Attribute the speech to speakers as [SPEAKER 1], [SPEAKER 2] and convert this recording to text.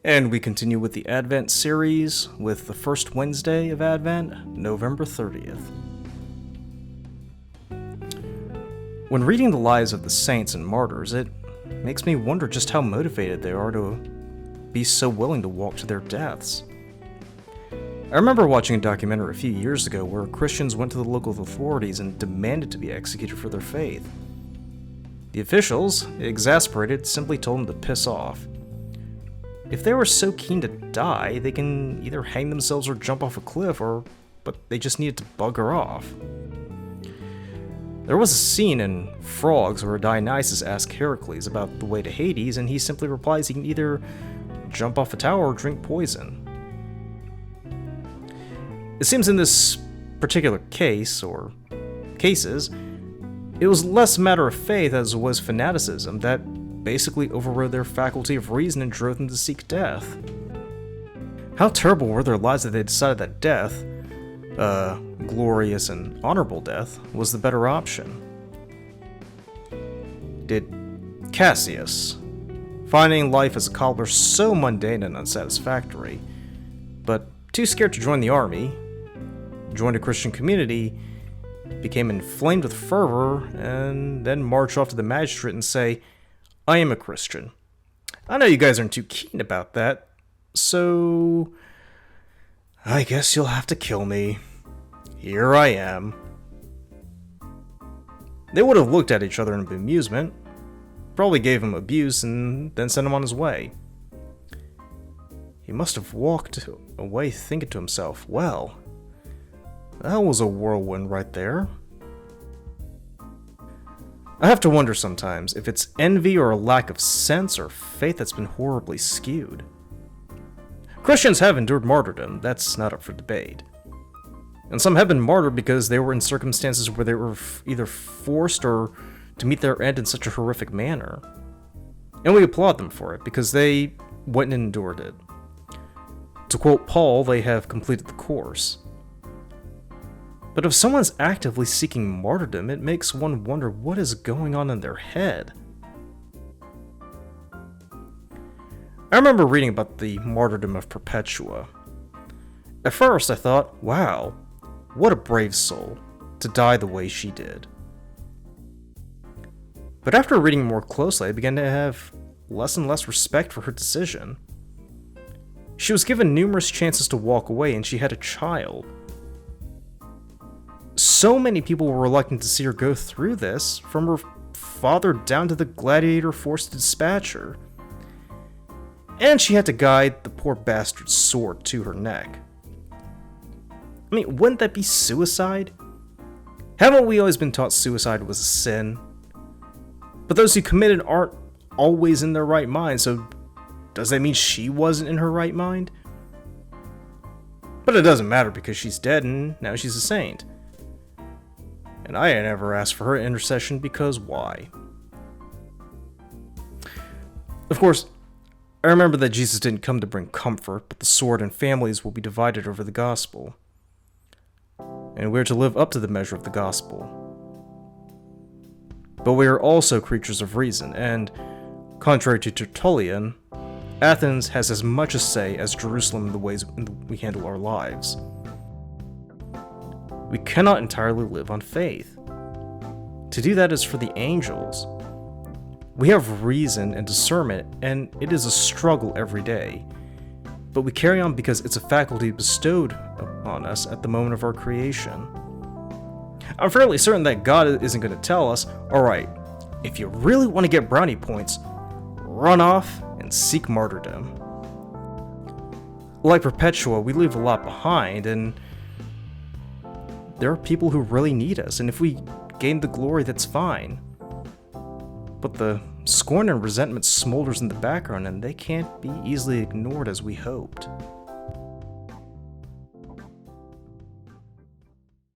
[SPEAKER 1] And we continue with the Advent series with the first Wednesday of Advent, November 30th. When reading the lives of the saints and martyrs, it makes me wonder just how motivated they are to be so willing to walk to their deaths. I remember watching a documentary a few years ago where Christians went to the local authorities and demanded to be executed for their faith. The officials, exasperated, simply told them to piss off. If they were so keen to die, they can either hang themselves or jump off a cliff, but they just needed to bugger off. There was a scene in Frogs where Dionysus asked Herakles about the way to Hades, and he simply replies he can either jump off a tower or drink poison. It seems in this particular case, or cases, it was less a matter of faith as it was fanaticism that basically overrode their faculty of reason and drove them to seek death. How terrible were their lives that they decided that death, glorious and honorable death, was the better option? Did Cassius, finding life as a cobbler so mundane and unsatisfactory, but too scared to join the army, joined a Christian community, became inflamed with fervor, and then march off to the magistrate and say, "I am a Christian. I know you guys aren't too keen about that, so I guess you'll have to kill me. Here I am." They would have looked at each other in bemusement, probably gave him abuse, and then sent him on his way. He must have walked away thinking to himself, well, that was a whirlwind right there. I have to wonder sometimes if it's envy or a lack of sense or faith that's been horribly skewed. Christians have endured martyrdom, that's not up for debate. And some have been martyred because they were in circumstances where they were either forced or to meet their end in such a horrific manner. And we applaud them for it because they went and endured it. To quote Paul, they have completed the course. But if someone's actively seeking martyrdom, it makes one wonder what is going on in their head. I remember reading about the martyrdom of Perpetua. At first I thought, wow, what a brave soul to die the way she did. But after reading more closely, I began to have less and less respect for her decision. She was given numerous chances to walk away, and she had a child. So many people were reluctant to see her go through this, from her father down to the gladiator forced to dispatch her. And she had to guide the poor bastard's sword to her neck. I mean, wouldn't that be suicide? Haven't we always been taught suicide was a sin? But those who committed aren't always in their right mind, so does that mean she wasn't in her right mind? But it doesn't matter because she's dead and now she's a saint. And I never asked for her intercession because why? Of course, I remember that Jesus didn't come to bring comfort, but the sword, and families will be divided over the gospel. And we're to live up to the measure of the gospel. But we are also creatures of reason, and contrary to Tertullian, Athens has as much a say as Jerusalem in the ways we handle our lives. We cannot entirely live on faith. To do that is for the angels. We have reason and discernment, and it is a struggle every day. But we carry on because it's a faculty bestowed upon us at the moment of our creation. I'm fairly certain that God isn't going to tell us, alright, if you really want to get brownie points, run off and seek martyrdom. Like Perpetua, we leave a lot behind, and there are people who really need us, and if we gain the glory, that's fine. But the scorn and resentment smolders in the background, and they can't be easily ignored as we hoped.